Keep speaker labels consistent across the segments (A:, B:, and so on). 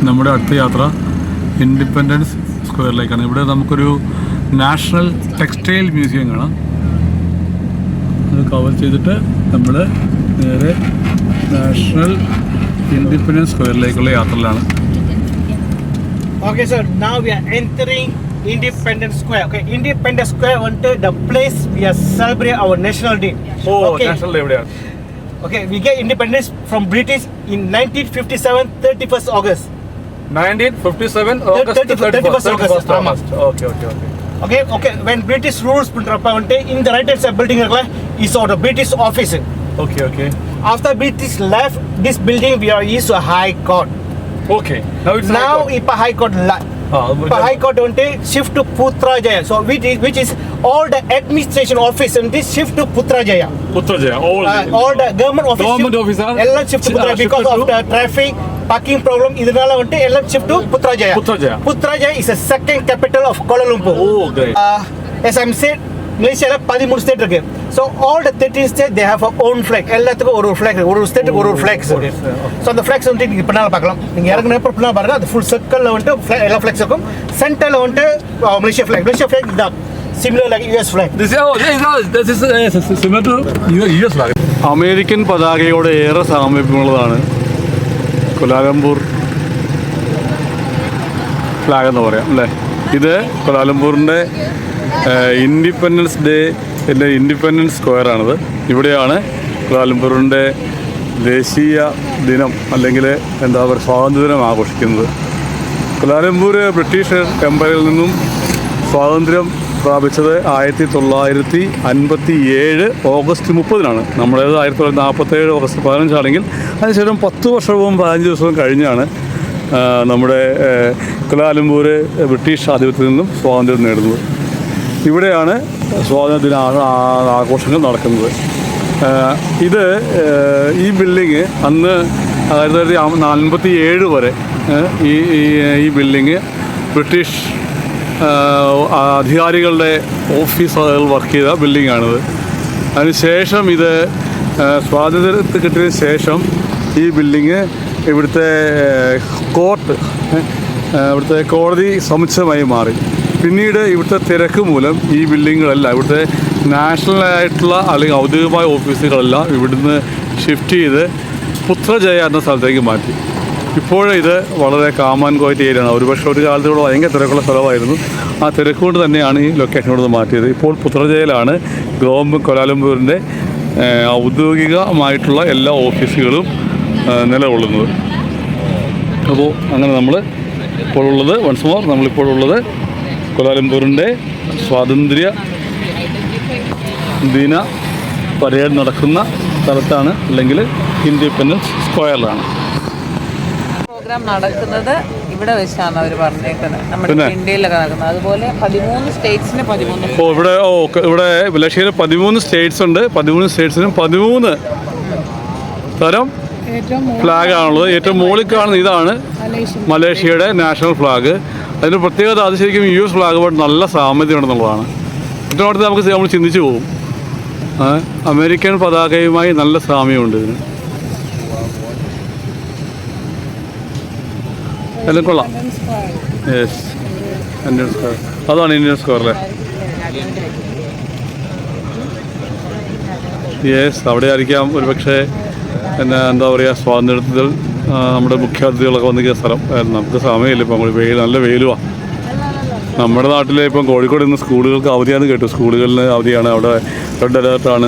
A: നമ്മുടെ അടുത്ത യാത്ര ഇൻഡിപെൻഡൻസ് സ്ക്വയറിലേക്കാണ്. ഇവിടെ നമുക്കൊരു നാഷണൽ ടെക്സ്റ്റൈൽ മ്യൂസിയം കാണാം. അത് കവർ ചെയ്തിട്ട് നമ്മൾ നേരെ നാഷണൽ ഇൻഡിപെൻഡൻസ് സ്ക്വയറിലേക്കുള്ള യാത്രയിലാണ്.
B: Okay, so now we are entering Independence Square. Okay, Independence Square wanted the place we are celebrate our national day. Okay.
A: National day എവിടെയാണ്?
B: Okay, we get independence from British in 1957, 31st August.
A: 1957
B: August 31st August. Okay, when British rules pundrappa vante in the right side building is the British office.
A: Okay.
B: After British left this building, we are used to a high court.
A: Okay.
B: Now ipa high court high court vante shift to Putrajaya. So which is all the administration office and this shift to Putrajaya. All the government office ella shift to Putrajaya because of the traffic parking problem idinala vante ella shift to Putrajaya. Putrajaya is the second capital of Kuala Lumpur.
A: Oh, great.
B: As I'm said, Malaysia la 13 state irukku. So all the 13 states they have a own flag. எல்லாத்துக்கும் ஒரு flag இருக்கு. ஒரு state ஒரு flags. So அந்த flags வந்து நீங்க பின்னால பார்க்கலாம். நீங்க இறங்குனப்ப பின்னால பாருங்க அது full circle ல வந்து எல்லா flags இருக்கும். சென்டர்ல வந்து Malaysia flag. Malaysia flag is similar like US flag.
A: This is similar to US flag. American പതാകയോട് ഏറെ സാമീപ്യമുള്ളതാണ് കുലാലംപൂർ ഫ്ലാഗ് എന്ന് പറയാം അല്ലേ. ഇത് കുലാലംപൂറിൻ്റെ ഇൻഡിപെൻഡൻസ് ഡേ ഇൻഡിപെൻഡൻസ് സ്ക്വയറാണിത്. ഇവിടെയാണ് കുലാലംപൂറിൻ്റെ ദേശീയ ദിനം അല്ലെങ്കിൽ എന്താ പറയുക സ്വാതന്ത്ര്യദിനം ആഘോഷിക്കുന്നത്. കുലാലംപൂർ ബ്രിട്ടീഷ് എംപയറിൽ നിന്നും സ്വാതന്ത്ര്യം പ്രാപിച്ചത് 1957 ഓഗസ്റ്റ് 30 നമ്മുടേത് 1947 ഓഗസ്റ്റ് 15 അതിനുശേഷം 10 വർഷവും 15 ദിവസവും കഴിഞ്ഞാണ് നമ്മുടെ കുലാലംപൂർ ബ്രിട്ടീഷ് ആധിപത്യത്തിൽ നിന്നും സ്വാതന്ത്ര്യം നേടുന്നത്. ഇവിടെയാണ് സ്വാതന്ത്ര്യദിന ആഘോഷങ്ങൾ നടക്കുന്നത്. ഇത് ഈ ബിൽഡിങ് അന്ന് 1947 വരെ ഈ ബിൽഡിങ് ബ്രിട്ടീഷ് അധികാരികളുടെ ഓഫീസുകൾ വർക്ക് ചെയ്ത ബിൽഡിങ്ങാണിത്. അതിനുശേഷം ഇത് സ്വാതന്ത്ര്യത്തിൽ കിട്ടിയതിന് ശേഷം ഈ ബിൽഡിങ് ഇവിടുത്തെ കോടതി സമുച്ചയമായി മാറി. പിന്നീട് ഇവിടുത്തെ തിരക്ക് മൂലം ഈ ബിൽഡിങ്ങുകളെല്ലാം ഇവിടുത്തെ നാഷണലായിട്ടുള്ള അല്ലെങ്കിൽ ഔദ്യോഗികമായ ഓഫീസുകളെല്ലാം ഇവിടുന്ന് ഷിഫ്റ്റ് ചെയ്ത് പുത്രജയ എന്ന സ്ഥലത്തേക്ക് മാറ്റി. ഇപ്പോഴിത് വളരെ കാമാൻ കോയറ്റ് ഏരിയയാണ്. ഒരുപക്ഷെ ഒരു കാലത്ത് ഇവിടെ ഭയങ്കര തിരക്കുള്ള സ്ഥലമായിരുന്നു. ആ തിരക്ക് കൊണ്ട് തന്നെയാണ് ഈ ലൊക്കേഷനോട് മാറ്റിയത്. ഇപ്പോൾ പുത്രജയയിലാണ് കുലാലംപൂരിൻ്റെ ഔദ്യോഗികമായിട്ടുള്ള എല്ലാ ഓഫീസുകളും നിലകൊള്ളുന്നത്. അപ്പോൾ അങ്ങനെ നമ്മൾ ഇപ്പോഴുള്ളത് നമ്മളിപ്പോഴുള്ളത് കുലാലംപൂരിൻ്റെ സ്വാതന്ത്ര്യ ദിന പരേഡ് നടക്കുന്ന സ്ഥലത്താണ്, അല്ലെങ്കിൽ ഇൻഡിപെൻഡൻസ് സ്ക്വയറിലാണ്.
C: പ്രോഗ്രാം നടക്കുന്നത് ഇവിടെ വെച്ചാണ് അവർ പറഞ്ഞേക്കുന്നത്. നമ്മുടെ ഇന്ത്യയിലൊക്കെ നടക്കുന്നത് അതുപോലെ 13 സ്റ്റേറ്റ്സിന് 13.
A: ഇവിടെ മലേഷ്യയിൽ 13 സ്റ്റേറ്റ്സ് ഉണ്ട്. 13 സ്റ്റേറ്റ്സിനും 13 തരം ഫ്ലാഗാണുള്ളത്. ഏറ്റവും മുകളിൽ കാണുന്ന ഇതാണ് മലേഷ്യയുടെ നാഷണൽ ഫ്ലാഗ്. അതിൻ്റെ പ്രത്യേകത അത് ശരിക്കും US ഫ്ലാഗുമായിട്ട് നല്ല സാമ്യതയുണ്ടെന്നുള്ളതാണ്. ഏറ്റവും നമ്മൾ ചിന്തിച്ചു പോകും. അമേരിക്കൻ പതാകയുമായി നല്ല സാമ്യമുണ്ട് ഇതിന്. എല്ലാം കൊള്ളാം. യെസ്, ഇന്ത്യൻ സ്ക്വയർ അതാണ് ഇന്ത്യൻ സ്ക്വയർ അല്ലേ. യെസ്, അവിടെ ആയിരിക്കാം ഒരു പക്ഷേ എന്താ പറയുക സ്വാതന്ത്ര്യത്തിൽ നമ്മുടെ മുഖ്യാതിഥികളൊക്കെ വന്നിരിക്കുന്ന സ്ഥലം. നമുക്ക് സമയമില്ല ഇപ്പം, നല്ല വെയിലുമാണ്. നമ്മുടെ നാട്ടിൽ ഇപ്പം കോഴിക്കോട് ഇന്ന് സ്കൂളുകൾക്ക് അവധിയാണെന്ന് കേട്ടു. സ്കൂളുകളിൽ അവധിയാണ്. അവിടെ റെഡ് അലേർട്ടാണ്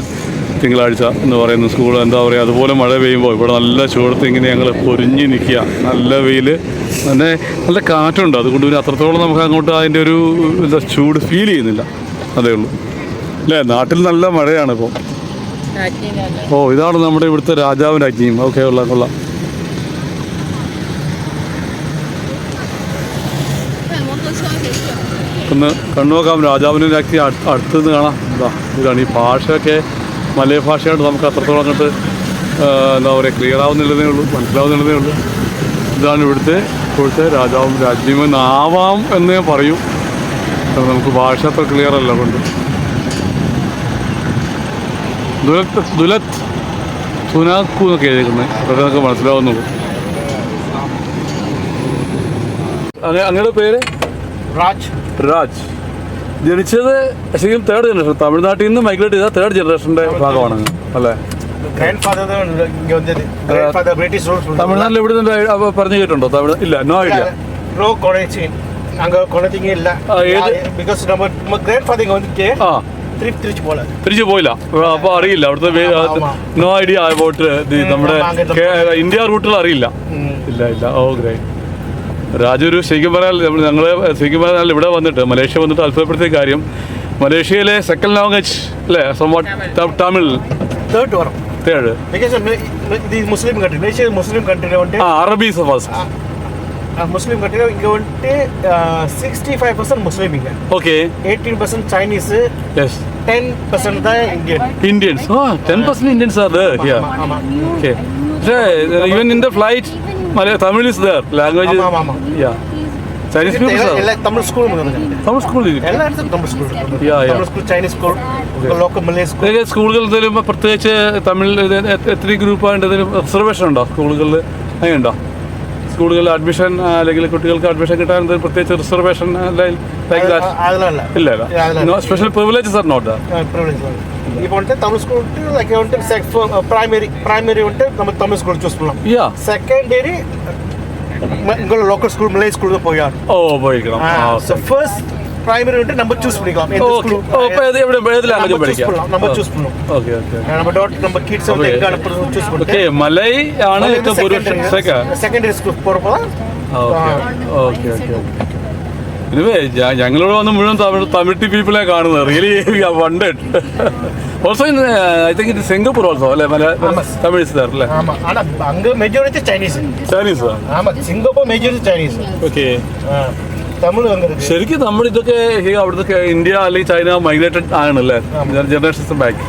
A: തിങ്കളാഴ്ച എന്ന് പറയുന്ന സ്കൂൾ. എന്താ പറയുക, അതുപോലെ മഴ പെയ്യുമ്പോൾ ഇവിടെ നല്ല ചൂടത്ത് ഇങ്ങനെ ഞങ്ങൾ പൊരിഞ്ഞ് നിൽക്കുക. നല്ല വെയിൽ, പിന്നെ നല്ല കാറ്റുണ്ട്. അതുകൊണ്ട് പിന്നെ അത്രത്തോളം നമുക്ക് അങ്ങോട്ട് അതിൻ്റെ ഒരു എന്താ ചൂട് ഫീൽ ചെയ്യുന്നില്ല. അതേ ഉള്ളൂ അല്ലേ. നാട്ടിൽ നല്ല മഴയാണ് ഇപ്പം. ഇതാണ് നമ്മുടെ ഇവിടുത്തെ രാജാവിൻ്റെ അഗ്നിയും. ഓക്കെ, കൊള്ളാം. ഒന്ന് കണ്ണുനോക്കാം. രാജാവിൻ്റെ അഗ്നി അടുത്ത് നിന്ന് കാണാം. ഇതാണ് ഈ ഭാഷയൊക്കെ മലയ ഭാഷയായിട്ട് നമുക്ക് അത്രത്തോളം അങ്ങോട്ട് എന്താ പറയുക ക്ലിയർ ആവുന്നില്ലതേ ഉള്ളൂ, മനസ്സിലാവുന്നില്ലതേ ഉള്ളൂ. ഇതാണ് ഇവിടുത്തെ രാജാവും രാജ്യമെന്നാവാം എന്ന് ഞാൻ പറയും. നമുക്ക് ഭാഷ അത്ര ക്ലിയർ അല്ല. കൊണ്ട് ദുലത്ത് സുനാക്കു എന്നൊക്കെ എഴുതിക്കുന്നത്, അതൊക്കെ നമുക്ക് മനസ്സിലാവുന്നുള്ളൂ. അങ്ങയുടെ പേര്?
B: രാജ്.
A: രാജ്. ജനിച്ചത് ശരിക്കും തേർഡ് ജനറേഷൻ, തമിഴ്നാട്ടിൽ നിന്ന് മൈഗ്രേറ്റ് ചെയ്ത തേർഡ് ജനറേഷൻ്റെ ഭാഗമാണ് അല്ലേ? തമിഴ്നാട്ടിൽ എവിടെ നിന്ന് പറഞ്ഞു കേട്ടുണ്ടോ? തമിഴ് ഇല്ല, നോ ഐഡിയ. തിരിച്ചു പോയില്ല, അപ്പൊ അറിയില്ല അവിടുത്തെ. നോ ഐഡിയ അബൌട്ട് നമ്മുടെ ഇന്ത്യ റൂട്ടുകൾ അറിയില്ല. ഇല്ല. ഓ ഗ്രേറ്റ്. രാജു ഒരു ശരിക്കും പറഞ്ഞാൽ ഞങ്ങൾ ശരിക്കും പറഞ്ഞാൽ ഇവിടെ വന്നിട്ട് മലേഷ്യ വന്നിട്ട് അത്ഭുതപ്പെടുത്തിയ കാര്യം, മലേഷ്യയിലെ സെക്കൻഡ് ലാംഗ്വേജ് അല്ലേ തമിഴ്. തേർഡ്
B: മുസ്ലിം കൺട്രി. മലേഷ്യ മുസ്ലിം കൺട്രി.
A: അറബി ഫസ്റ്റ്.
B: Muslim country இங்க வந்து 65% முஸ்லிம் இங்க.
A: Okay.
B: 18% Chinese.
A: Yes.
B: 10% தான்
A: Indians. 10% Indians are there here. Okay. So, even in the flight, Tamil is there. Language is. Yeah. Chinese people are.
B: எல்லா Tamil school
A: Tamil school is.
B: எல்லா இடத்தும் Tamil school.
A: Tamil
B: school, Chinese school, local Malay school.
A: സ്കൂളുകളിൽ എന്തെങ്കിലും പ്രത്യേകിച്ച് തമിഴ് എത്ര ഗ്രൂപ്പായിട്ട് എന്തെങ്കിലും reservation ഉണ്ടോ സ്കൂളുകളിൽ? അങ്ങനെയുണ്ടോ? സ്കൂളുകളിൽ അഡ്മിഷൻ അല്ലെങ്കിൽ കുട്ടികൾക്ക് അഡ്മിഷൻ കിട്ടാൻ പ്രത്യേകിച്ച് റിസർവേഷൻ ഇല്ല? Special privileges are not.
B: இப்போ வந்து தமிழ் ஸ்கூல் லைக் வந்து பிரைமரி வந்து நம்ம தமிழ் ஸ்கூல் சூஸ் பண்ணலாம். செகண்டரி உங்களோட லோக்கல் ஸ்கூல் மலே ஸ்கூல் தான் போயார்.
A: ஓ போய்க்கலாம்.
B: சோ ஃபர்ஸ்ட் பிரைமரி வந்து நம்ம சூஸ் பண்ணிக்கலாம். எந்த ஸ்கூல்
A: அப்ப இது எவ்வளவு லாங்குவேஜ் படிக்கலாம்
B: நம்ம சூஸ் பண்ணலாம்.
A: Okay okay.
B: நம்ம டாட் நம்ம கிட்ஸ் வந்து எங்க அனுப்புறது சூஸ் பண்ணிட்டு.
A: ஓகே മലൈ ആണ് ഏറ്റവും പൂർവ്വ
B: സെക്കൻഡറി സ്കൂൾ പോറപ്പോൾ.
A: Okay okay okay. എനിവേ ഞങ്ങളോട് വന്ന് മുഴുവൻ തമിഴ് പീപ്പിളെ കാണുന്നത്. Really wondered. Also in I think in Singapore also അല്ലേ? തമിഴ് ഇസ് ദേർ അല്ലേ?
B: ஆமா. ஆனா அங்க மெஜாரிட்டி சைனீஸ். ஆமா, Singapore majority Chinese.
A: Okay.
B: Tamil അങ്ങനെ.
A: ശരിക്കും നമ്മൾ ഇതൊക്കെ അവിടുത്തെ ഇന്ത്യ അല്ലെങ്കിൽ ചൈന മൈഗ്രേറ്റഡ് ആണല്ലേ generations back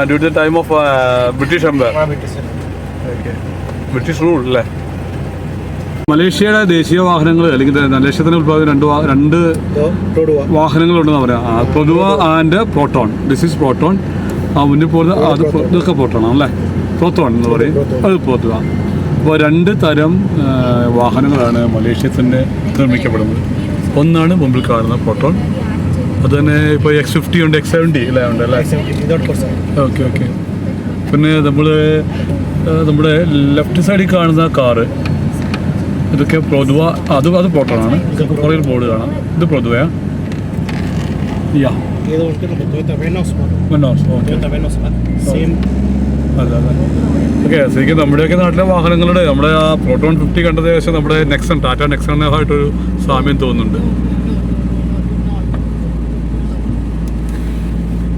A: due to the time of British empire. British rule അല്ലേ? മലേഷ്യയുടെ ദേശീയ വാഹനങ്ങൾ അല്ലെങ്കിൽ മലേഷ്യത്തിന് ഉത്പാദിക്കുന്ന രണ്ട് വാഹനങ്ങളുണ്ടെന്ന് പറയാം. പൊതുവ and Proton. This is Proton. മുന്നിൽ പോകുന്നത് അത് ഇതൊക്കെ പ്രോട്ടോൺ ആണല്ലേ? പ്രോട്ടോൺ എന്ന് പറയും, അത് പൊതുവ. അപ്പോൾ രണ്ട് തരം വാഹനങ്ങളാണ് മലേഷ്യയിൽ തന്നെ നിർമ്മിക്കപ്പെടുന്നത്. ഒന്നാണ് മുമ്പിൽ കാണുന്ന പ്രോട്ടോൺ. അത് തന്നെ ഇപ്പോൾ X50 ഉണ്ട്, X70 അല്ലേ ഉണ്ട് അല്ലേ? Okay okay. പിന്നെ നമ്മുടെ ലെഫ്റ്റ് സൈഡിൽ കാണുന്ന കാറ് ഇതൊക്കെ പൊതുവ അത് പ്രോട്ടോണാണ്. കുറേ ബോർഡ് കാണാം. ഇത് പൊതുവയാ? ഓക്കെ. ശരിക്കും നമ്മുടെയൊക്കെ നാട്ടിലെ വാഹനങ്ങളുടെ നമ്മുടെ ആ പ്രോട്ടോൺ 50 കണ്ടത് ഏകദേശം നമ്മുടെ നെക്സൺ, ടാറ്റ നെക്സണായിട്ടൊരു സാമ്യം തോന്നുന്നുണ്ട്.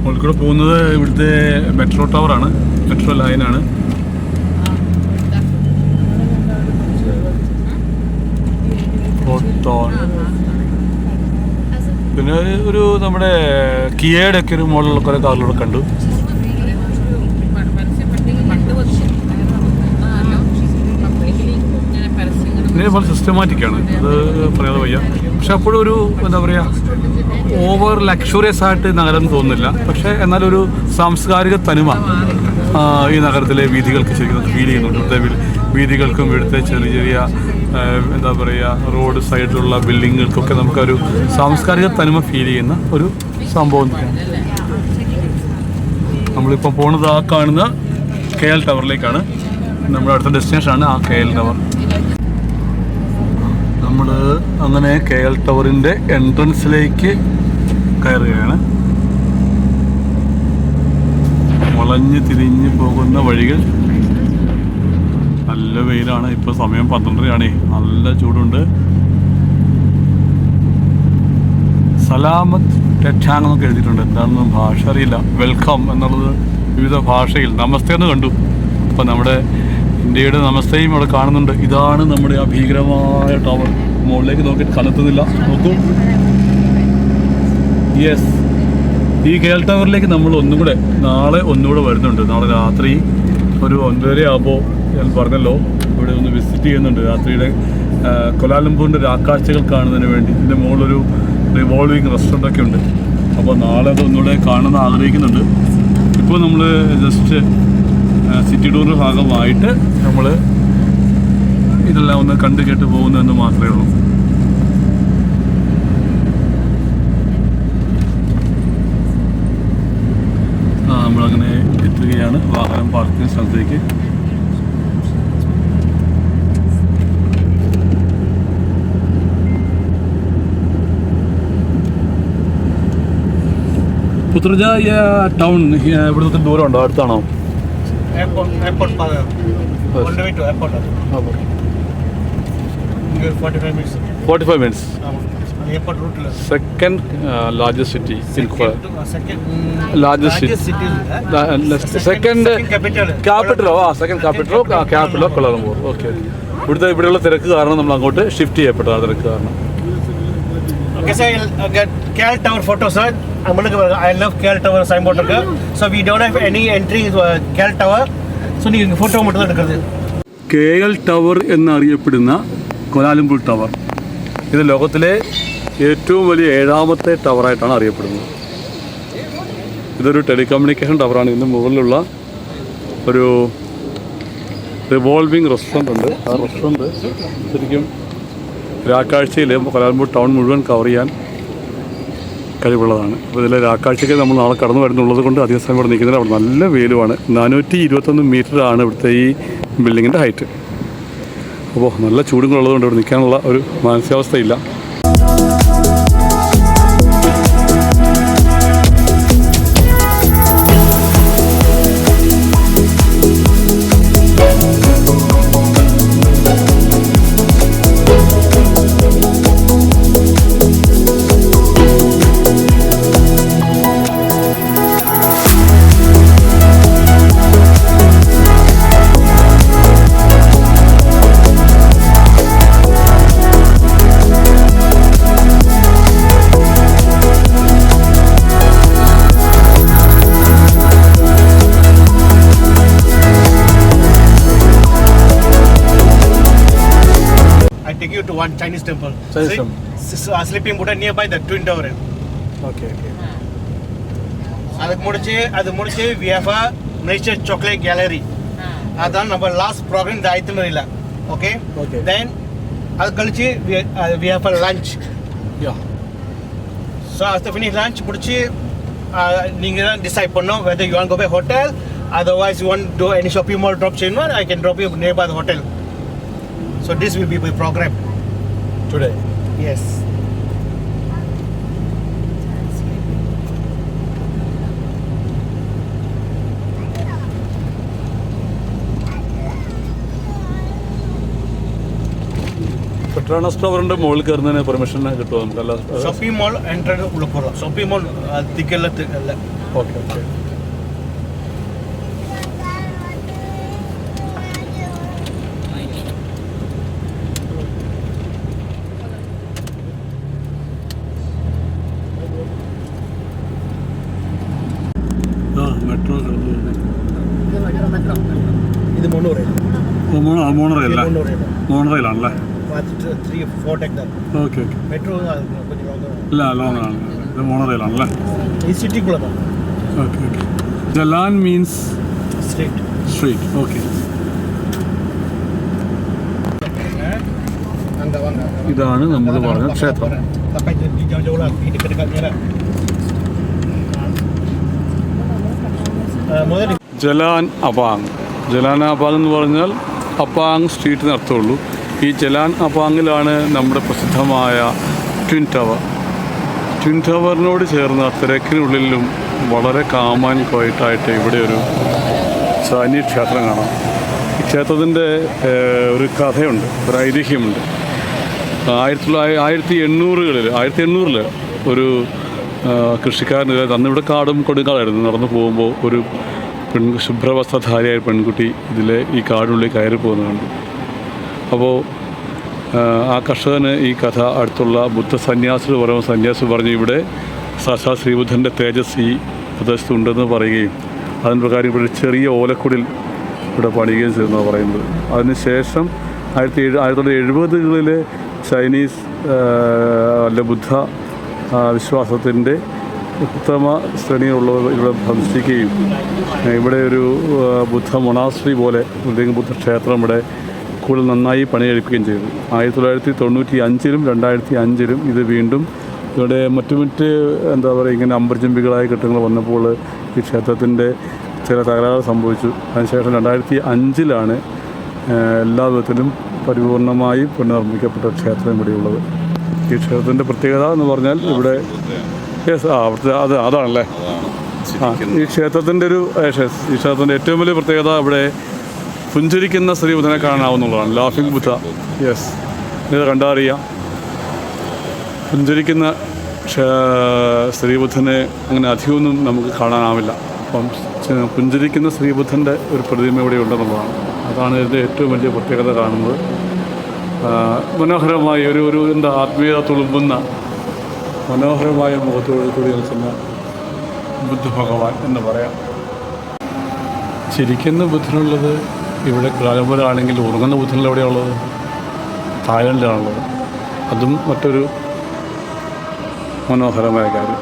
A: കോഴിക്കോട് പോകുന്നത് ഇവിടുത്തെ മെട്രോ ടവറാണ്, മെട്രോ ലൈനാണ്. പിന്നെ ഒരു നമ്മുടെ കിയയുടെ ഒക്കെ ഒരു മോഡലുള്ള കുറേ കാറിലൂടെ കണ്ടു. ഇതേപോലെ സിസ്റ്റമാറ്റിക്കാണ്, അത് പറയാതെ വയ്യ. പക്ഷെ അപ്പോഴും ഒരു എന്താ പറയുക, ഓവർ ലക്ഷറിയസ് ആയിട്ട് നഗരം തോന്നുന്നില്ല. പക്ഷേ എന്നാലൊരു സാംസ്കാരിക തനിമ ഈ നഗരത്തിലെ വീഥികൾക്ക് ശരിക്കും ഫീൽ ചെയ്യുന്നുണ്ട്. ഇവിടുത്തെ വീഥികൾക്കും ഇവിടുത്തെ ചെറിയ ചെറിയ എന്താ പറയുക റോഡ് സൈഡിലുള്ള ബിൽഡിങ്ങുകൾക്കൊക്കെ നമുക്കൊരു സാംസ്കാരിക തനിമ ഫീൽ ചെയ്യുന്ന ഒരു സംഭവം തന്നെയാണ്. നമ്മളിപ്പോൾ പോകുന്നത് ആ കാണുന്ന KL ടവറിലേക്കാണ്. നമ്മുടെ അടുത്ത ഡെസ്റ്റിനേഷനാണ് ആ KL ടവർ. നമ്മൾ അങ്ങനെ KL ടവറിൻ്റെ എൻട്രൻസിലേക്ക് കയറുകയാണ്. വളഞ്ഞ് തിരിഞ്ഞ് പോകുന്ന വഴികൾ. നല്ല വെയിലാണ്. ഇപ്പോൾ സമയം 12:30 നല്ല ചൂടുണ്ട്. സലാമത്ത് ടെറ്റാങ് എന്നൊക്കെ എഴുതിയിട്ടുണ്ട്. എന്താണെന്ന് ഭാഷ അറിയില്ല. വെൽക്കം എന്നുള്ളത് വിവിധ ഭാഷയിൽ. നമസ്തേ എന്ന് കണ്ടു. അപ്പം നമ്മുടെ ഇന്ത്യയുടെ നമസ്തയും അവിടെ കാണുന്നുണ്ട്. ഇതാണ് നമ്മുടെ ആ ഭീകരമായ ടവർ. മുകളിലേക്ക് നോക്കിയിട്ട് കണ്ടെത്തുന്നില്ല. നോക്കൂ. യെസ്, ഈ KL ടവറിലേക്ക് നമ്മൾ നാളെ ഒന്നുകൂടെ വരുന്നുണ്ട്. നാളെ രാത്രി ഒരു 9:30 ആകുമ്പോൾ ഞാൻ പറഞ്ഞല്ലോ ഇവിടെ ഒന്ന് വിസിറ്റ് ചെയ്യുന്നുണ്ട്. രാത്രിയുടെ കൊലാലംപൂരിൻ്റെ രാക്കാഴ്ചകൾ കാണുന്നതിന് വേണ്ടി. ഇതിൻ്റെ മുകളിലൊരു റിവോൾവിങ് റെസ്റ്റോറൻ്റൊക്കെ ഉണ്ട്. അപ്പോൾ നാളെ അത് ഒന്നുകൂടെ കാണുമെന്ന് ആഗ്രഹിക്കുന്നുണ്ട്. ഇപ്പോൾ നമ്മൾ ജസ്റ്റ് സിറ്റി ടൂറിൻ്റെ ഭാഗമായിട്ട് നമ്മൾ ഇതെല്ലാം ഒന്ന് കണ്ടു കേട്ട് പോകുന്നതെന്ന് മാത്രമേ ഉള്ളൂ. പാർക്കിംഗ് സ്ഥലത്തേക്ക്. പുത്രജായ ടൗൺ ഇവിടുത്തെ ദൂരമുണ്ടോ, അടുത്താണോ?
B: Airport on the way to airport. 45 minutes.
A: 45 minutes.
B: Airport route.
A: Second largest city in Kuala.
B: Second
A: Largest city.
B: city.
A: Second
B: capital.
A: ക്യാപിറ്റലോ സെക്കൻഡ് ക്യാപിറ്റലോ കൊളംബോ. ഓക്കെ. ഇവിടെയുള്ള തിരക്ക് കാരണം നമ്മൾ അങ്ങോട്ട് ഷിഫ്റ്റ് ചെയ്യപ്പെട്ടു. ആ തിരക്ക് കാരണം.
B: Okay, so I'll get KL Tower photos, sir. I love KL Tower signboard. So we don't have any entry into KL Tower. So you can photo மட்டும் எடுக்கிறது.
A: KL ടവർ എന്നറിയപ്പെടുന്ന കോലാലംപൂർ ടവർ ഇത് ലോകത്തിലെ ഏറ്റവും വലിയ 7ാമത്തെ ടവറായിട്ടാണ് അറിയപ്പെടുന്നത്. ഇതൊരു ടെലികമ്മ്യൂണിക്കേഷൻ ടവറാണ്. ഇതിൻ്റെ മുകളിലുള്ള ഒരു റിവോൾവിംഗ് റെസ്റ്റോറൻ്റ് ഉണ്ട്. ആ റെസ്റ്റോറൻറ്റ് ശരിക്കും രാക്കാഴ്ചയിൽ കോലാലംപൂർ ടൗൺ മുഴുവൻ കവർ ചെയ്യാൻ കഴിവുള്ളതാണ്. അപ്പോൾ ഇതിലെ രാക്കാഴ്ചയ്ക്ക് നമ്മൾ നാളെ കടന്നു വരുന്നുള്ളത് കൊണ്ട് അധികം സമയം ഇവിടെ നിൽക്കുന്നില്ല. അവിടെ നല്ല വെയിലുമാണ്. 421 മീറ്ററാണ് ഇവിടുത്തെ ഈ ബിൽഡിങ്ങിൻ്റെ ഹൈറ്റ്. അപ്പോൾ നല്ല ചൂടും ഉള്ളതുകൊണ്ട് ഇവിടെ നിൽക്കാനുള്ള ഒരു മാനസികാവസ്ഥയില്ല.
B: One Chinese temple.
A: Chinese temple.
B: Sleeping Buddha nearby the Twin Tower.
A: Okay.
B: அது முடிச்சு we have a miniature chocolate gallery. அதான் நம்ம last program இந்த itinerary. Okay? Then அது கழிச்சு we have a lunch.
A: Yeah.
B: So after finish lunch முடிச்சு நீங்க தான் decide பண்ணனும் whether you want to go by hotel, otherwise you want to do any shopping mall drop chain one, I can drop you nearby the hotel. So this will be my program
A: Today.
B: Yes.
A: Petronas ടവറിൻ്റെ മുകളിൽ കയറുന്നതിന് permission കിട്ടുമോ നമുക്ക്? അല്ല,
B: shopping മോൾ entrance ഉള്ള പോകാം. Shopping മോൾ തിക്കല്ലത്ത് അല്ല.
A: Okay. Metro
B: ഇത്
A: മോണറയിലാണല്ലേ? ഓക്കെ.
B: മെട്രോ
A: ഇല്ല, ലോങ് ആണ്. ഇത് മോണറയിലാണല്ലേ?
B: ഈ സിറ്റിക്കുള്ളതാണ്.
A: ഓക്കെ. ജലാൻ മീൻസ് സ്ട്രീറ്റ്. ഓക്കെ. ഇതാണ് നമ്മൾ പറഞ്ഞ ക്ഷേത്രം. ജലാൻ അപാങ്. ജലാൻ അപാങ് എന്ന് പറഞ്ഞാൽ അപാങ് സ്ട്രീറ്റിന് അർത്ഥമുള്ളൂ. ഈ ജലാൻ അപാങ്ങിലാണ് നമ്മുടെ പ്രസിദ്ധമായ ട്വിൻ ടവർ. ട്വിൻ ടവറിനോട് ചേർന്ന തിരക്കിനുള്ളിലും വളരെ കാമാൻ ക്വയറ്റായിട്ട് ഇവിടെ ഒരു ചൈനീസ് ക്ഷേത്രം കാണാം. ഈ ക്ഷേത്രത്തിൻ്റെ ഒരു കഥയുണ്ട്, ഒരു ഐതിഹ്യമുണ്ട്. 1800 ഒരു കൃഷിക്കാരൻ, അന്നിവിടെ കാടും കൊടുങ്കാടായിരുന്നു, നടന്നു പോകുമ്പോൾ ഒരു ശുഭ്രവസ്ത്രധാരിയായ പെൺകുട്ടി ഈ കാടിനുള്ളിൽ കയറി പോകുന്നത് കണ്ടു. അപ്പോൾ ആ കർഷകന് ഈ കഥ അടുത്തുള്ള ബുദ്ധ സന്യാസികൾ പറയുമ്പോൾ സന്യാസി പറഞ്ഞു ഇവിടെ സാക്ഷാത് ശ്രീബുദ്ധൻ്റെ തേജസ് ഈ പ്രദേശത്ത് ഉണ്ടെന്ന് പറയുകയും അതിന് പ്രകാരം ഇവിടെ ചെറിയ ഓലക്കുടിൽ ഇവിടെ പണിയുകയും ചെയ്തെന്നാണ് പറയുന്നത്. അതിനുശേഷം 1970-കളിലെ ചൈനീസ് ബുദ്ധ വിശ്വാസത്തിൻ്റെ ഉത്തമ ശ്രേണിയുള്ളവർ ഇവിടെ ഭംശിക്കുകയും ഇവിടെ ഒരു ബുദ്ധ മൊണാസ്ട്രി പോലെ അല്ലെങ്കിൽ ബുദ്ധ ക്ഷേത്രം ഇവിടെ കൂടുതൽ നന്നായി പണിയെടുക്കുകയും ചെയ്തു. 1995-ലും 2005-ലും ഇത് വീണ്ടും ഇവിടെ മറ്റു ഇങ്ങനെ അമ്പർചുംബികളായ കെട്ടിടങ്ങൾ വന്നപ്പോൾ ഈ ക്ഷേത്രത്തിൻ്റെ ചില തകരാറ് സംഭവിച്ചു. അതിനുശേഷം 2005 എല്ലാ വിധത്തിലും പരിപൂർണമായി പുനർനിർമ്മിക്കപ്പെട്ട ക്ഷേത്രം ഇവിടെയുള്ളത്. ഈ ക്ഷേത്രത്തിൻ്റെ പ്രത്യേകത എന്ന് പറഞ്ഞാൽ ഇവിടെ അതാണല്ലേ ഈ ക്ഷേത്രത്തിൻ്റെ ഈ ക്ഷേത്രത്തിൻ്റെ ഏറ്റവും വലിയ പ്രത്യേകത ഇവിടെ പുഞ്ചിരിക്കുന്ന ശ്രീബുദ്ധനെ കാണാവുന്നതാണ്. ലാഫിംഗ് ബുദ്ധ. യെസ്, ഇത് കണ്ടാൽ അറിയാം. പുഞ്ചിരിക്കുന്ന ശ്രീബുദ്ധനെ അങ്ങനെ അധികമൊന്നും നമുക്ക് കാണാനാവില്ല. അപ്പം പുഞ്ചിരിക്കുന്ന ശ്രീബുദ്ധൻ്റെ ഒരു പ്രതിമ ഇവിടെ ഉണ്ടെന്നുള്ളതാണ്. അതാണ് ഇതിൻ്റെ ഏറ്റവും വലിയ പ്രത്യേകത കാണുന്നത്. മനോഹരമായ ഒരു എന്താ ആത്മീയത തുളുമ്പുന്ന മനോഹരമായ മുഖത്തോട് കൂടി നിൽക്കുന്ന ബുദ്ധ ഭഗവാൻ എന്ന് പറയാം. ചിരിക്കുന്ന ബുദ്ധനുള്ളത് ഇവിടെ കാലമ്പുരാണെങ്കിൽ ഉറങ്ങുന്ന ബുദ്ധനിൽ എവിടെയുള്ളത്? തായ്ലൻഡിലാണുള്ളത്. അതും മറ്റൊരു മനോഹരമായ കാര്യം.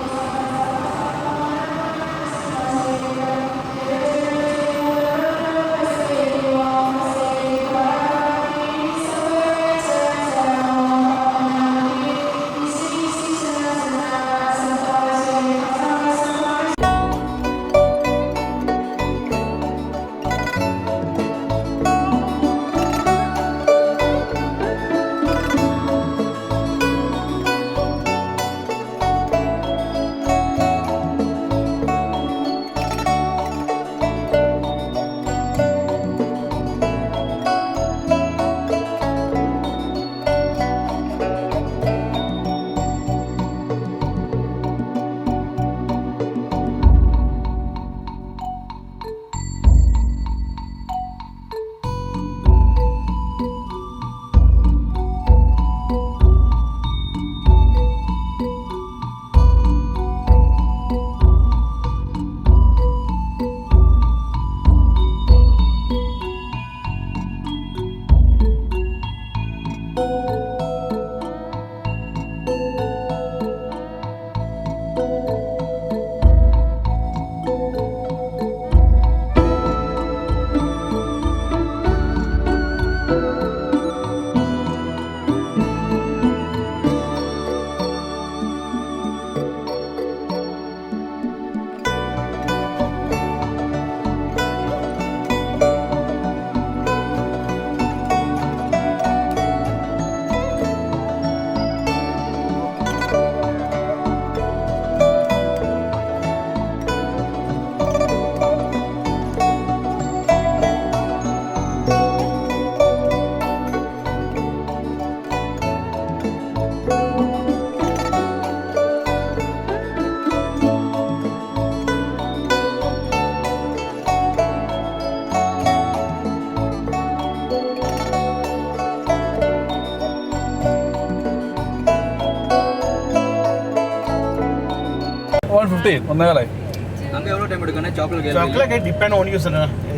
B: Chocolate depend on you, sir.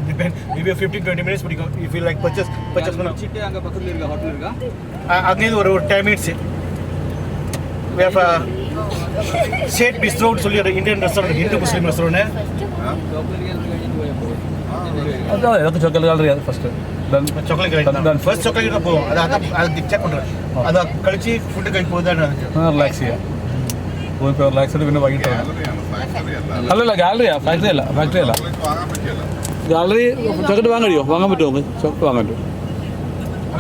B: Depend maybe 15-20 minutes, but if you like purchase
D: ಚಿಟ್ಟೆ ಹಂಗ ಪಕ್ಕದಲ್ಲಿ ಇರ್ಗ hotel ಇರ್ಗ
B: agnidu or 10 minutes. We have a Seth Bistro சொல்லி ஒரு Indian restaurant, Hindu Muslim restaurant.
A: അതൊക്കെ chocolate gallery first
B: chocolate gallery first chocolate പോകും. അത് check പண்றேன். അത് കഴിച്ച് ഫുഡ് കഴിപ്പോതാണ്
A: റിലാക്സ് ചെയ്യാം. പോയി റിലാക്സ് ചെയ്ത് പിന്നെ വൈകിട്ട് അല്ലല്ല ഗാലറിയാ, ഫാക്ടറി അല്ല. ഗാലറി ചോക്ലേറ്റ് വാങ്ങാൻ കഴിയുമോ? വാങ്ങാൻ പറ്റുമോ? ചോക്ലേറ്റ് വാങ്ങാൻ പറ്റും.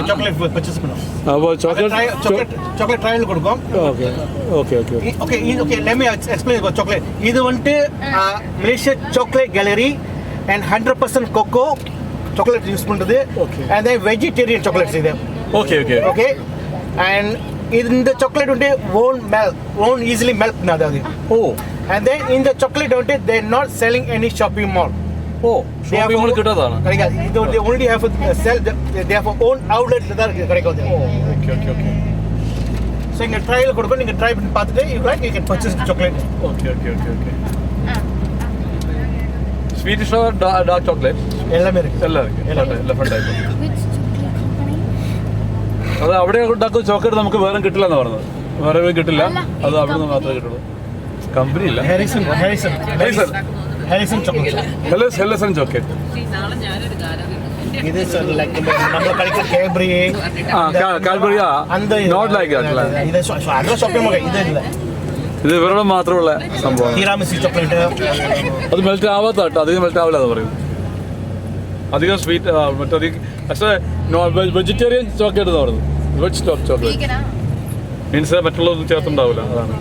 B: ചോക്ലേറ്റ് പർച്ചേസ് பண்ணோம்.
A: അപ്പോൾ ചോക്ലേറ്റ്
B: ട്രയൽ കൊടുക്കും. Okay let me explain about chocolate. ഇത് വന്നിട്ട് Malaysia chocolate gallery and 100% cocoa chocolate use பண்றது. And then vegetarian chocolates இது. Okay. And in the chocolate won't easily melt nada. And then in the chocolate they're not selling any shopping mall.
A: shopping mall കിട്ടാതാണ്.
B: They only have sell they have own outlet that கிடைக்கும். Okay. So you can try கொடுக்கும். நீங்க try பண்ணி பார்த்துட்டு you can purchase the chocolate.
A: Okay. Swedish or dark chocolate?
B: எல்லாமே இருக்கு.
A: Elephant type. അത് അവിടെ ഉണ്ടാക്കുന്ന ചോക്ലേറ്റ് നമുക്ക് വേറെ കിട്ടില്ല എന്ന് പറഞ്ഞത്. വേറെ കിട്ടില്ല, അത് അവിടെ നിന്ന് മാത്രമേ കിട്ടുള്ളൂ. കമ്പനി ഇല്ല.
B: Harrison chocolate.
A: ഹെല്ലസൺ ചോക്ലേറ്റ്.
B: ഇത് നമ്മൾ കളിക്കുന്ന Cadbury
A: Cadbury not like that.
B: ഇത് ഷോപ്പിംഗ് മാൾ ഇത് ഇല്ല.
A: ഇത് ഇവരുടെ മാത്രമുള്ള സംഭവം.
B: Tiramisu chocolate.
A: അത് മെൽറ്റ് ആവാത്ത കേട്ടോ, അധികം മെൽറ്റ് ആവില്ല എന്ന് പറയും. അധികം സ്വീറ്റ് മറ്റധികം പക്ഷേ വെജിറ്റേറിയൻ ചോക്ലേറ്റ് എന്ന് പറയുന്നത്. വെജ് ചോക്ലേറ്റ് മീൻസ് മറ്റുള്ളതൊന്നും ചേർത്തുണ്ടാവില്ല, അതാണ്.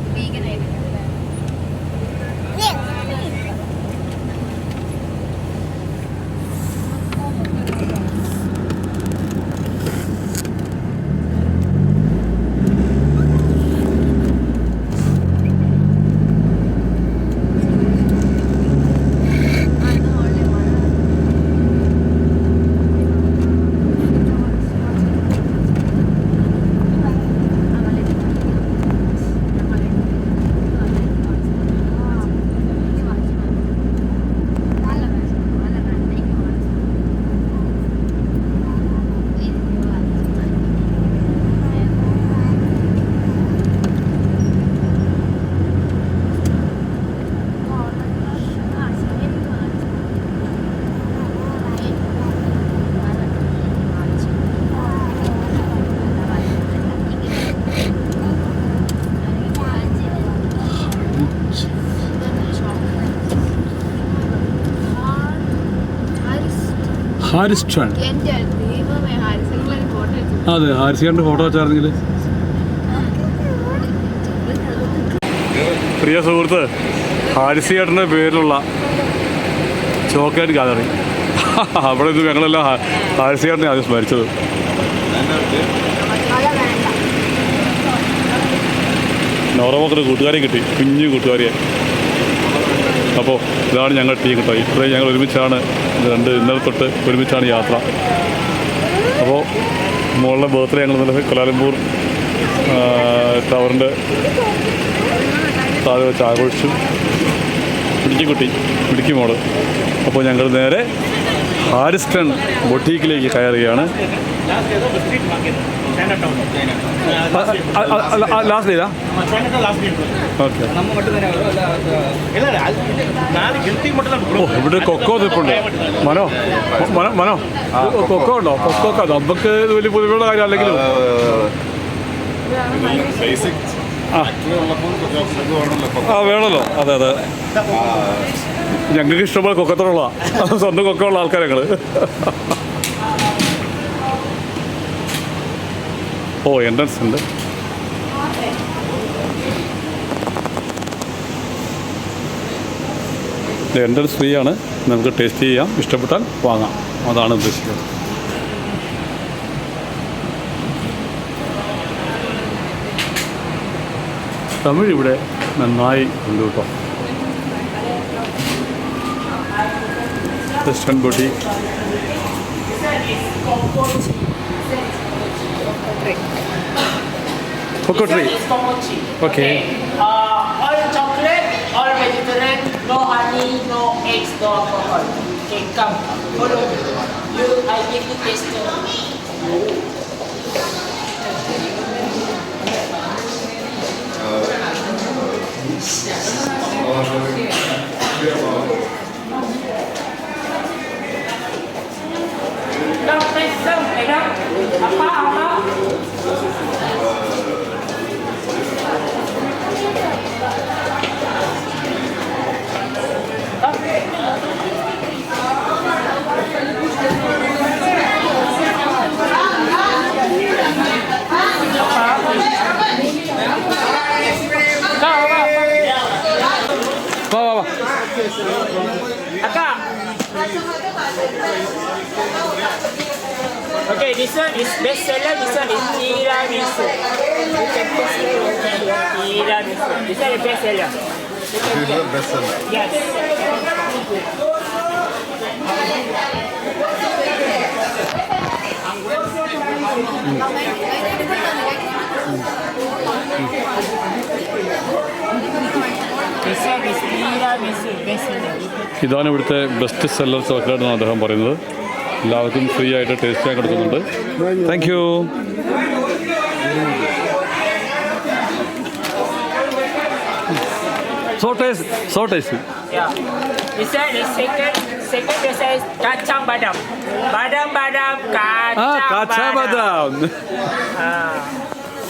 A: ഹാരിസ്റ്റൺ. അതെ, ഹാരിസ്ഖാന്റെ ഫോട്ടോ വെച്ചായിരുന്നെങ്കിൽ. പ്രിയ സുഹൃത്ത്, ഹാരിസ്ഖാന്റെ പേരിലുള്ള ചോക്ലേറ്റ് ഗാലറി. അവിടെ ഇത് ഞങ്ങളെല്ലാം ഹാരിസ്ഖാനെ ആദ്യം സ്മരിച്ചത്. നോറമൊക്കെ കൂട്ടുകാരെ കിട്ടി, കുഞ്ഞു കൂട്ടുകാരിയെ. അപ്പോൾ ഇതാണ് ഞങ്ങൾ ടീം കേട്ടോ. ഇത്രയും ഞങ്ങൾ ഒരുമിച്ചാണ് ഇന്നലെ തൊട്ട് ഒരുമിച്ചാണ് യാത്ര. അപ്പോൾ മോളുടെ ബർത്ത്ഡേ ഞങ്ങൾ ഇന്നലെ കൊലാലംപൂർ ടവറിൻ്റെ താഴെ വെച്ച് ആഘോഷിച്ചു. മിടുക്കി മോള്. അപ്പോൾ ഞങ്ങൾ നേരെ ഹാരിസ്റ്റൺ ബൊട്ടീക്കിലേക്ക് കയറുകയാണ്. Last data? ഓക്കെ. ഓ, ഇവിടെ കൊക്കോ നിൽപ്പുണ്ട്. മനോ കൊക്കോ ഉണ്ടോ? കൊക്കോ നമുക്ക് വലിയ പുതുമയുള്ള കാര്യം അല്ലെങ്കിലും വേണമല്ലോ. അതെ, ഞങ്ങൾക്ക് ഇഷ്ടംപോലെ കൊക്കത്തോടുള്ള സ്വന്തം കൊക്കോ ഉള്ള ആൾക്കാർ ഞങ്ങൾ. ഓ, എൻട്രൻസ് ഉണ്ട്. എൻട്രൻസ് ഫ്രീ ആണ്. നമുക്ക് ടേസ്റ്റ് ചെയ്യാം, ഇഷ്ടപ്പെട്ടാൽ വാങ്ങാം. അതാണ് ഉദ്ദേശിക്കുന്നത്. തമിഴ് ഇവിടെ നന്നായി ഉണ്ട് കേട്ടോ. Western boutique. Cocoa tree. Okay.
E: All chocolate, all vegetarian, no honey, no eggs, no alcohol. Okay, come, follow me. I give you taste. Come, please, come, apa? Okay, this one is best seller. This one is tiramisu. You can taste tiramisu. This one is best seller. This is the best seller. Yes. This one is tiramisu. Best seller.
A: ഇതാണ് ഇവിടുത്തെ best seller chocolate എന്നാണ് അദ്ദേഹം പറയുന്നത്. എല്ലാവർക്കും free ആയിട്ട് taste ചെയ്യാൻ കൊടുക്കുന്നുണ്ട്. Thank you. So tasty.
E: Yeah. This one is second best is kacang badam. Badam kacang
A: Kacha badam.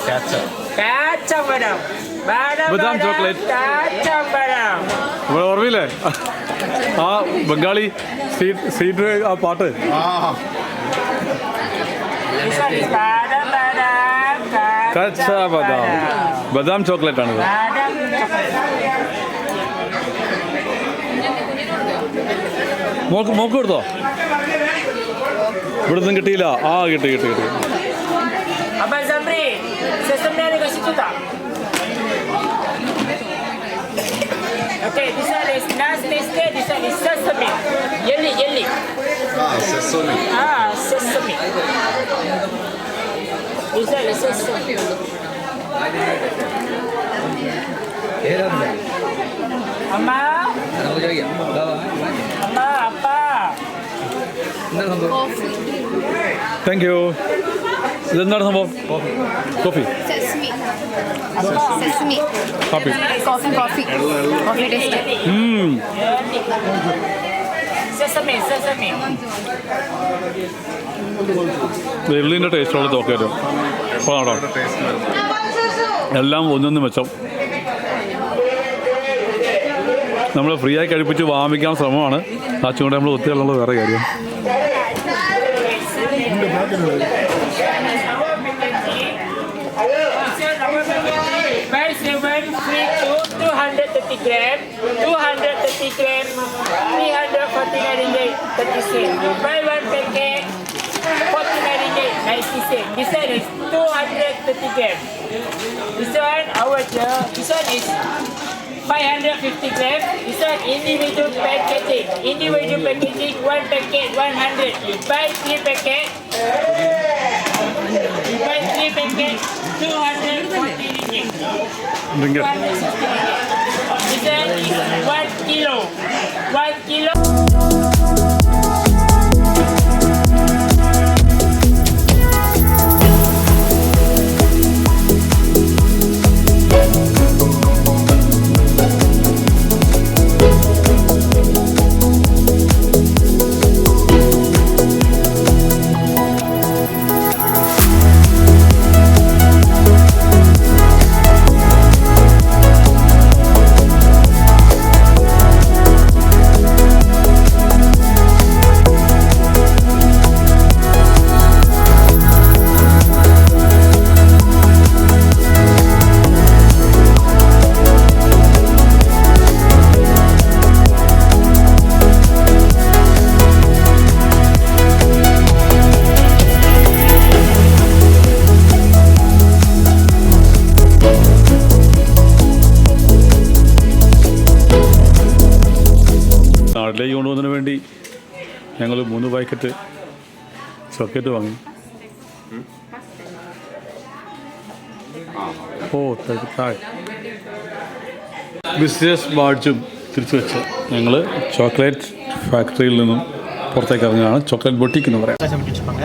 E: Kacang. Kacang badam.
A: Badam chocolate.
E: Kacang badam.
A: ഇവിടെ ഓർമ്മയില്ലേ ആ ബംഗാളി സീറ്റ് ആ പാട്ട്
E: This one is badam.
A: കച്ച ബദാം ബദാം ചോക്ലേറ്റ് ആണിത്.
E: Badam chocolate.
A: മോക്ക് കൊടുത്തോ? ഇവിടെ നിന്നും കിട്ടിയില്ല. ആ കിട്ടി.
E: Abang Zamri, sesame ada kat situ tak? Okay, this one is nas tasted. This one is sesame. Yelly.
F: Sesame.
E: Sesame. This one is sesame. Amma, apa?
A: Thank you. ഇതെന്താണ് സംഭവം? Coffee
G: Sesame.
A: കാപ്പി.
G: Coffee taste.
E: Sesame.
A: എള്ളിൻ്റെ ടേസ്റ്റോടെ നോക്കിയാലും ആണോ എല്ലാം ഒന്നൊന്നും മെച്ചം. നമ്മൾ free ആയി കഴിപ്പിച്ച് വാമിക്കാൻ ശ്രമമാണ്. ആ ചൂണ്ട നമ്മൾ ഒത്തുകളുള്ളത് വേറെ കാര്യം.
E: Buy 7 free 230 gram, 230 gram, 349 ringgit 30 sen. You buy one packet, 49 ringgit 90 sen. This one is 230 gram. This one this one is 550 gram. This one individual packaging. One packet 100. You buy 3 packet. 240 ringgit. 260 ringgit. This one is 1 kilo. 1 kilo.
A: നാട്ടിലേക്ക് കൊണ്ടുപോകുന്നതിന് വേണ്ടി ഞങ്ങൾ 3 packet chocolate വാങ്ങി. Business ബാഡ്ജും തിരിച്ചു വെച്ച് ഞങ്ങൾ chocolate ഫാക്ടറിയിൽ നിന്നും പുറത്തേക്ക് ഇറങ്ങുകയാണ്. ചോക്ലേറ്റ് ബൊട്ടിക്ക് എന്ന് പറയാം.
B: வச்சுருப்பாங்க.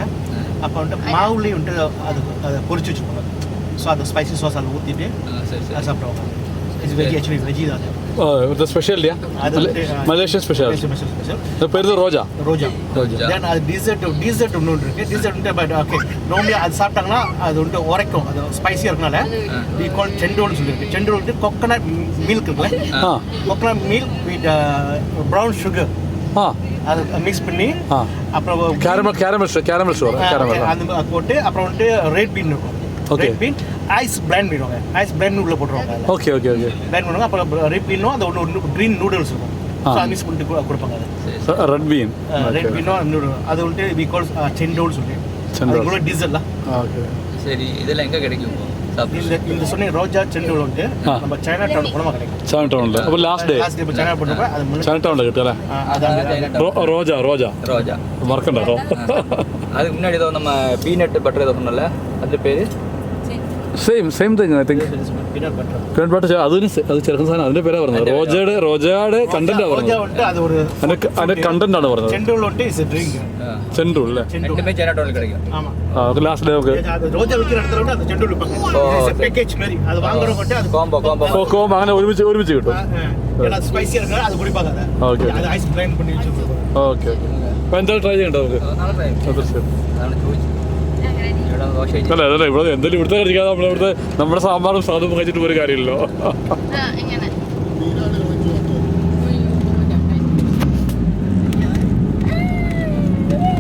B: அப்போ வந்துட்டு மாவுலேயும் வந்துட்டு அதை பொரிச்சு வச்சுருப்பாங்க. ஸோ அந்த ஸ்பைசி சாஸ் அதில் ஊற்றிட்டு அது சாப்பிடுவாங்க. இட்ஸ் வெஜி ஆக்சுவலி வெஜி தான் அது.
A: സ്പെഷ്യാലിറ്റിയാ മലേഷ്യൻ സ്പെഷ്യാലിറ്റി. പേര് ரோஜா.
B: தென் அது டீசர்ட் ஒன்று இருக்குது. டீசர்ட் வந்துட்டு பட் ஓகே நார்மலி அது சாப்பிட்டாங்கன்னா அது வந்துட்டு உரைக்கும். அது ஸ்பைசியாக இருக்கனால வி கால் செண்டோல்னு சொல்லியிருக்கு. செண்டோல் வந்துட்டு கொக்கனட் மில்க் இருக்குல்ல, coconut milk with brown sugar அது மிக்ஸ் பண்ணி அப்புறம் அந்த போட்டு அப்புறம் வந்துட்டு ரெட் பீன் இருக்கும். ரெட் பீன் ஐஸ் பிளெண்ட் பண்ணுவாங்க. ஐஸ் பிளெண்ட் உள்ள போட்டுருவாங்க.
A: ஓகே
B: பிளெண்ட் பண்ணுவாங்க. அப்புறம் ரெட் பீனும் அந்த ஒன்று க்ரீன் நூடுல்ஸ் இருக்கும். ஸோ அது மிக்ஸ் பண்ணிட்டு கொடுப்பாங்க. அது
A: ரெட் பீன்
B: நூடுல் அது வந்துட்டு வி கால் செண்டோல் சொல்லி அது கூட டீசல்லாம்.
A: ஓகே
D: சரி, இதெல்லாம் எங்கே கிடைக்கும்?
B: இந்த சொன்ன ரோஜா செண்டோல் வந்துட்டு நம்ம சைனா டவுன் போனோமா கிடைக்கும்.
A: ചൈന ടൗണിൽ. അപ്പോൾ ലാസ്റ്റ് ഡേ
B: இப்போ சைனா போனப்போ அது
A: ചൈന ടൗണിൽ കിട്ടും അല്ലേ? ரோஜா மறக்கണ്ട കേട്ടോ.
D: அதுக்கு முன்னாடி ஏதோ நம்ம பீனட் பட்டர் ஏதோ சொன்னல, அது பேர்
A: same thing I think.
B: Peanut butter
A: peanut butter അത് ചെറുക്കുന്ന സാധനം. അതിന്റെ പേരാ പറഞ്ഞത്. റോജയുടെ കണ്ടന്റാ
B: ரோஜா
A: പറഞ്ഞത്.
B: வந்துட்டு அது ஒரு
A: അതിന്റെ കണ്ടന്റ് ആണ് പറഞ്ഞത്.
B: செண்டோல் வந்துட்டு இஸ் ட்ரிங்க்.
A: ചെണ്ടു അല്ലേ?
D: ரெண்டுமே சைனா டவுனில் கிடைக்கும்.
B: ஆமாம்.
A: ലാസ്റ്റ് ഡേ നമുക്ക്
B: அது ரோஜா விற்கிற இடத்துல வந்து அந்த செண்டோல் விற்பாங்க. பேக்கேஜ் மாதிரி அது வாங்குறவங்க வந்துட்டு அது
D: காம்போ
A: അങ്ങനെ ഒരുമിച്ച് കിട്ടും.
B: ஏன்னா ஸ்பைசியாக இருக்கா அது குடிப்பாங்க.
A: ഓക്കെ
B: அது ஐஸ் பிளெண்ட் பண்ணி வச்சுருக்கோம்.
A: ഓക്കെ. അപ്പോൾ എന്തായാലും ട്രൈ ചെയ്യണ്ടോ നമുക്ക്?
D: நானும் ட்ரை
A: തീർച്ചയായും.
D: அதான் ചോദിച്ചു. ഇവിടെ ദോശ കഴിച്ചു.
A: അല്ല അതല്ല ഇവിടെ എന്തെങ്കിലും ഇവിടുത്തെ കഴിക്കാതെ നമ്മളിവിടുത്തെ നമ്മുടെ സാമ്പാറും സാധുവും കഴിച്ചിട്ട് ഒരു കാര്യമില്ലല്ലോ.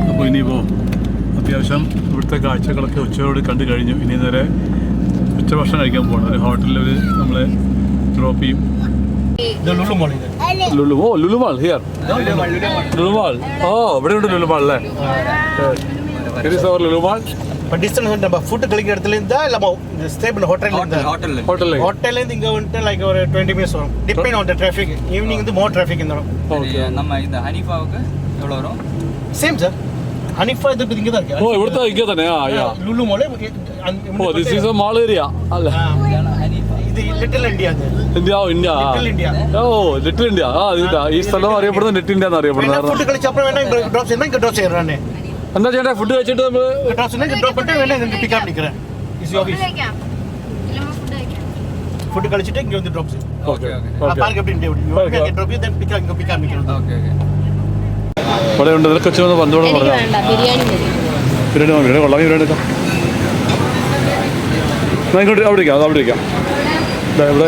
A: അപ്പോൾ ഇനിയിപ്പോൾ അത്യാവശ്യം ഇവിടുത്തെ കാഴ്ചകളൊക്കെ ഉച്ചയോട് കണ്ടു കഴിഞ്ഞു. ഇനി നേരെ ഉച്ചഭക്ഷണം കഴിക്കാൻ പോകണം. ഒരു ഹോട്ടലിൽ നമ്മളെ ഡ്രോപ്പ് ചെയ്യും. ലുലുമാൾ ഹിയർ. ലുലുമാൾ. ഓ ഇവിടെ ഉണ്ട് ലുലുമാൾ അല്ലേ? ലുലുമാൾ.
B: ಡಿಸ್ಟೆನ್ಸ್ ನಮ್ಮ ಫುಡ್ ಗಳಿಗೆ ಇಡ್ತಲಿಂದ ಇಲ್ಲ ಸ್ಟೇ ಹೋಟೆಲ್ ಹಿಂಗ ಉಂಟು ಲೈಕ್ ஒரு 20 minutes வரும். Depend on the traffic. Evening வந்து மோர் டிராஃபிக் இந்த
D: நம்ம இந்த ஹனிஃபாவுக்கு எவ்வளோ வரும்?
B: Same sir. ഹനിഫ ഇത് ഇങ്ങ തന്നെ.
A: ഓ ഇവിടുത്തെ ഇങ്ങ തന്നെ.
B: ലുലു മോളെ.
A: Oh this is a mall area അല്ലേ?
B: ഇത് little India.
A: India. Oh little India. ഈ സ്ഥലം അറിയപ്പെടുന്നത് ലിറ്റിൽ ഇന്ത്യ എന്ന് അറിയപ്പെടുന്നത്.
B: ഫുഡ് കളിച്ചപ്പോൾ വേണം ഡ്രോപ്പ് ചെയ്യുന്ന ഇങ്ങ ഡ്രോപ്പ് ചെയ്യാൻ.
A: എന്താ ചെയ്യണ്ടേ? ഫുഡ് കഴിച്ചിട്ട് നമ്മൾ
B: ഡ്രോപ്പ് பண்ணிட்டு വേണം പിക്ക് അപ്പ് നിൽക്കാൻ. Is your office. ഫുഡ് കഴിച്ചിട്ട് ഇങ്ങ വന്ന് ഡ്രോപ്പ് ചെയ്യും.
A: Okay
B: park up India. Drop ചെയ്ത് പിക്ക് അപ്പ് നിൽക്കാൻ.
D: ഓക്കെ
A: ഇവിടെ ഉണ്ട്. ഇതൊക്കെ വെച്ച് പന്തോളം പറഞ്ഞു. ബിരിയാണി കൊള്ളാം. ബിരിയാണി എടുക്കാം. ഇങ്ങോട്ട് അവിടെ ഇരിക്കാം. അവിടെ ഇരിക്കാം.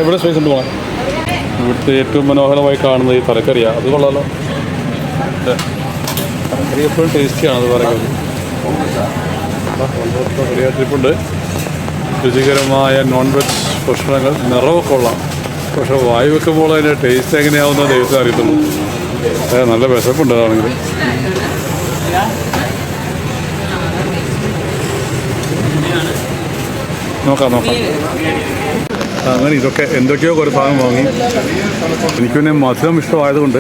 A: ഇവിടെ സ്പേസ് ഉണ്ട് പോകാൻ. ഇവിടുത്തെ ഏറ്റവും മനോഹരമായി കാണുന്നത് ഈ തലക്കറിയാണ്. അത് കൊള്ളാമല്ലോ. തലക്കറി എപ്പോഴും ടേസ്റ്റിയാണ്. അത് പറയുന്നത് ട്രിപ്പുണ്ട്. രുചികരമായ നോൺ വെജ് ഭക്ഷണങ്ങൾ നിറവൊക്കെ കൊള്ളാം. പക്ഷെ വായു വെക്കുമ്പോൾ അതിൻ്റെ ടേസ്റ്റ് എങ്ങനെയാവുന്ന ദൈവത്തെ അറിയത്തുള്ളൂ. നല്ല വിശപ്പുണ്ട് അതാണെങ്കിൽ. നോക്കാം. അങ്ങനെ ഇതൊക്കെ എന്തൊക്കെയോ കുറേ സാധനം വാങ്ങി. എനിക്ക് പിന്നെ മധുരം ഇഷ്ടമായതുകൊണ്ട്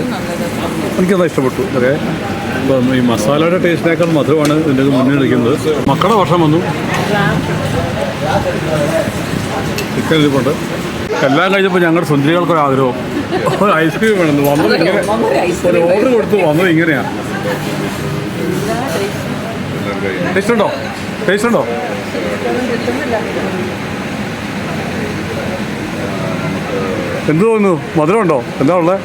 A: എനിക്കത് ഇഷ്ടപ്പെട്ടു. അതെ, ഇപ്പം ഈ മസാലയുടെ ടേസ്റ്റിനേക്കാൾ മധുരമാണ് ഇതിൻ്റെ മുന്നിൽ നിൽക്കുന്നത്. മക്കളുടെ ഭക്ഷണം വന്നു. ചിക്കൻ ഇരിപ്പുണ്ട്. എല്ലാം കഴിഞ്ഞപ്പോൾ ഞങ്ങളുടെ സുന്ദരികൾക്കൊരാഗ്രഹം ഒരു ഐസ്ക്രീം വേണമെന്ന്. വന്നത് ഇങ്ങനെ ഒരു ഓർഡർ കൊടുത്തു. വന്നത് ഇങ്ങനെയാണ്. ടേസ്റ്റ് ഉണ്ടോ? ടേസ്റ്റ് ഉണ്ടോ? എന്ത് തോന്നുന്നു? മധുരമുണ്ടോ? എന്താ ഉള്ളത്?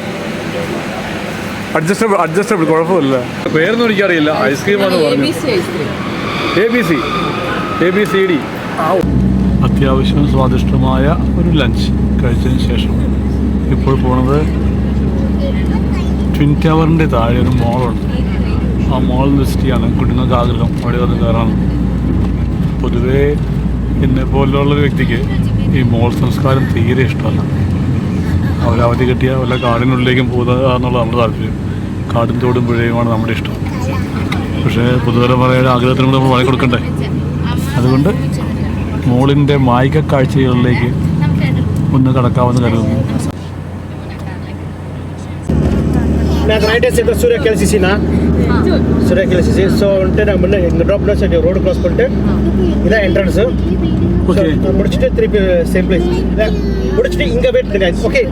A: അഡ്ജസ്റ്റബിൾ കുഴപ്പമില്ല. പേരൊന്നും എനിക്കറിയില്ല. ഐസ്ക്രീമാണെന്ന് പറഞ്ഞു. ABCD. അത്യാവശ്യം സ്വാദിഷ്ടമായ ഒരു ലഞ്ച് കഴിച്ചതിന് ശേഷം ഇപ്പോൾ പോണത് ട്വിൻ ടവറിൻ്റെ താഴെ ഒരു മോളുണ്ട്. ആ മോൾ വിസിറ്റ് ചെയ്യാണ് കുട്ടികൾക്ക് ആഗ്രഹം. അവിടെ വന്ന് കയറാണ്. പൊതുവേ എന്നെ പോലുള്ളൊരു വ്യക്തിക്ക് ഈ മോൾ സംസ്കാരം തീരെ ഇഷ്ടമല്ല. അവരവധി കിട്ടിയ വല്ല കാടിനുള്ളിലേക്കും പോകുന്നത് എന്നുള്ള നമ്മുടെ താല്പര്യം. കാടും തോടും പുഴയുമാണ് നമ്മുടെ ഇഷ്ടം. പക്ഷേ പൊതുതലമുറയുടെ ആഗ്രഹത്തിനും കൂടെ നമ്മൾ വഴി കൊടുക്കണ്ടേ. അതുകൊണ്ട് മോളിൻ്റെ മായിക കാഴ്ചകളിലേക്ക് ഒന്ന് കടക്കാമെന്ന് കരുതുന്നു.
B: right side Surya KLCC na. Surya KLCC. So unte na munne drop na side road cross பண்ணிட்டு இதான் entrance.
A: Okay.
B: முடிச்சிட்டு திருப்பி same place. முடிச்சிட்டு இங்க வெயிட் பண்ணுங்க. ஓகே.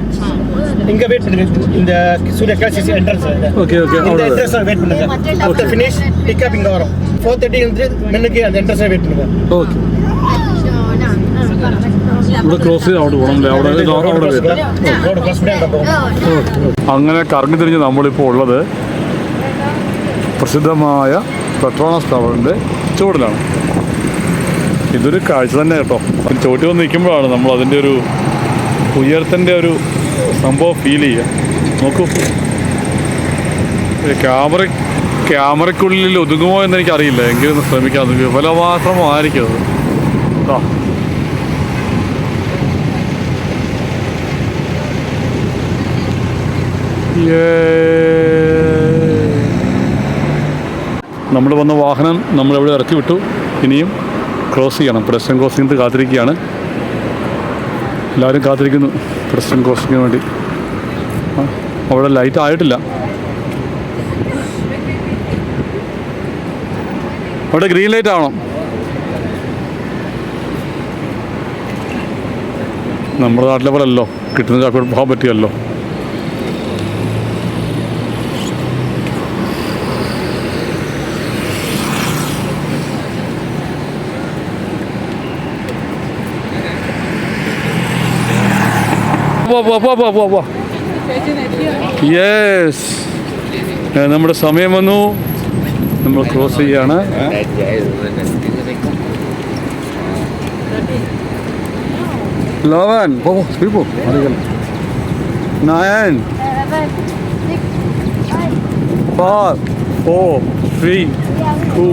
B: இங்க வெயிட் பண்ணுங்க. இந்த Surya KLCC entrance.
A: ஓகே
B: இந்த entrance வெயிட் பண்ணுங்க. After finish pick up இங்க வரும். 4:30 வந்து முன்னக்கு அந்த entrance வெயிட் பண்ணுங்க.
A: ഓക്കെ. ഇവിടെ ക്രോസ് ചെയ്ത് അവിടെ പോകണം. അങ്ങനെ കറങ്ങി തിരിഞ്ഞ് നമ്മളിപ്പോൾ ഉള്ളത് പ്രസിദ്ധമായ പെട്രോണസ് ടവറിൻ്റെ ചുവടിലാണ്. ഇതൊരു കാഴ്ച തന്നെ കേട്ടോ. ചുവട്ടി വന്ന് നിൽക്കുമ്പോഴാണ് നമ്മൾ അതിൻ്റെ ഒരു ഉയരത്തിൻ്റെ ഒരു സംഭവം ഫീൽ ചെയ്യുക. നോക്കൂ, ക്യാമറയ്ക്കുള്ളിൽ ഒതുങ്ങുമോ എന്ന് എനിക്കറിയില്ല. എങ്കിലും ശ്രമിക്കാം. വിഫലമാത്രമായിരിക്കും അത്. ആ നമ്മൾ വന്ന വാഹനം നമ്മളെവിടെ ഇറക്കി വിട്ടു. ഇനിയും ക്രോസ് ചെയ്യണം. പെഡസ്ട്രിയൻ ക്രോസിംഗ് കാത്തിരിക്കുകയാണ്. എല്ലാവരും കാത്തിരിക്കുന്നു പെഡസ്ട്രിയൻ ക്രോസിങ്ങിന് വേണ്ടി. അവിടെ ലൈറ്റ് ആയിട്ടില്ല. അവിടെ ഗ്രീൻ ലൈറ്റ് ആവണം. നമ്മുടെ നാട്ടിലെ പോലെ അല്ലോ, കിട്ടുന്ന കാപ്പി പോകാൻ പറ്റുമല്ലോ. യെസ്, നമ്മുടെ സമയം വന്നു. നമ്മൾ ക്രോസ് ചെയ്യാണ്. 11. Oh, people. 9, 5, 4, 3, 2.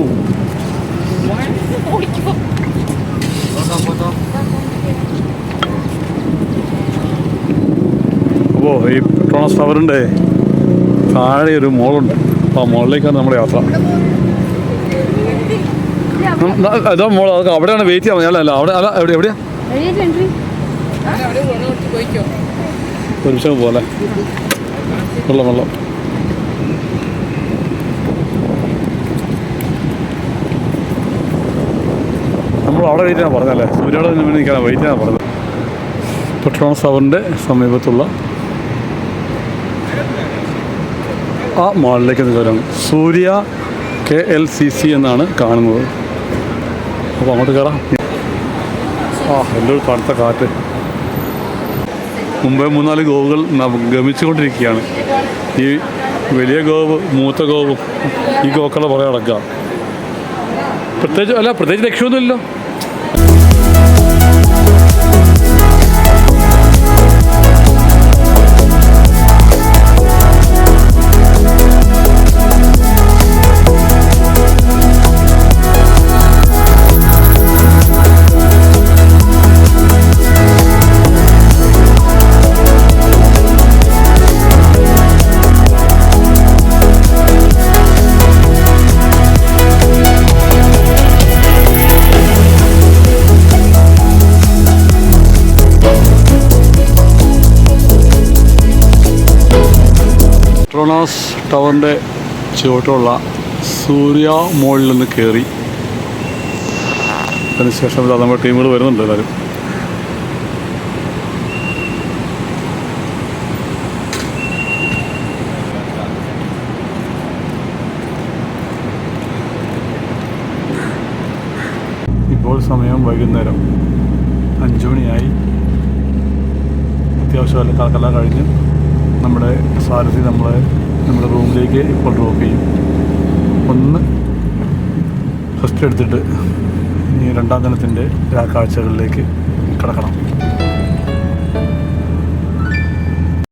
A: അപ്പോൾ ഈ പെട്രോണസ് ടവറിൻ്റെ താഴെ ഒരു മോളുണ്ട്. ആ മോളിലേക്കാണ് നമ്മുടെ യാത്ര. അതാ മോൾ, അതൊക്കെ അവിടെയാണ് വെയിറ്റ് ചെയ്യാൻ മതി. അല്ല അവിടെ അല്ല എവിടെയാ ഒരു നിമിഷം പോലെ വെള്ളം നമ്മൾ അവിടെ വെയിറ്റ് ചെയ്യാൻ പറഞ്ഞല്ലേ, സൂര്യോടെ നിൽക്കാനാണ് വെയിറ്റ് ചെയ്യാൻ പറഞ്ഞത്. പെട്രോണസ് ടവറിൻ്റെ സമീപത്തുള്ള ആ മാളിലേക്ക് കയറാണ്. സൂര്യ KLCC എന്നാണ് കാണുന്നത്. അപ്പോൾ അങ്ങോട്ട് കയറാം. എന്തൊരു തണുത്ത കാറ്റ്. മുമ്പേ 3-4 ഗോവുകൾ ഗമിച്ചുകൊണ്ടിരിക്കുകയാണ്. ഈ വലിയ ഗോവ്, മൂത്ത ഗോവും ഈ ഗോക്കളെ പുറകെ നടക്കുക. പ്രത്യേകിച്ച് ലക്ഷ്യമൊന്നുമില്ലല്ലോ. പെട്രോണസ് ടവറിൻ്റെ ചുവട്ടുള്ള സൂര്യ മോളിൽ നിന്ന് കയറി. അതിനുശേഷം നമ്മുടെ ടീമുകൾ വരുന്നുണ്ട് എല്ലാവരും. ഇപ്പോൾ സമയം വൈകുന്നേരം 5 മണിയായി. അത്യാവശ്യം കണക്കെല്ലാം കഴിഞ്ഞ് നമ്മുടെ സാരഥി നമ്മുടെ റൂമിലേക്ക് ഇപ്പോൾ ഡ്രോപ്പ് ചെയ്യും. ഒന്ന് റെസ്റ്റ് എടുത്തിട്ട് ഈ 2ാം ദിനത്തിൻ്റെ കാഴ്ചകളിലേക്ക് കിടക്കണം.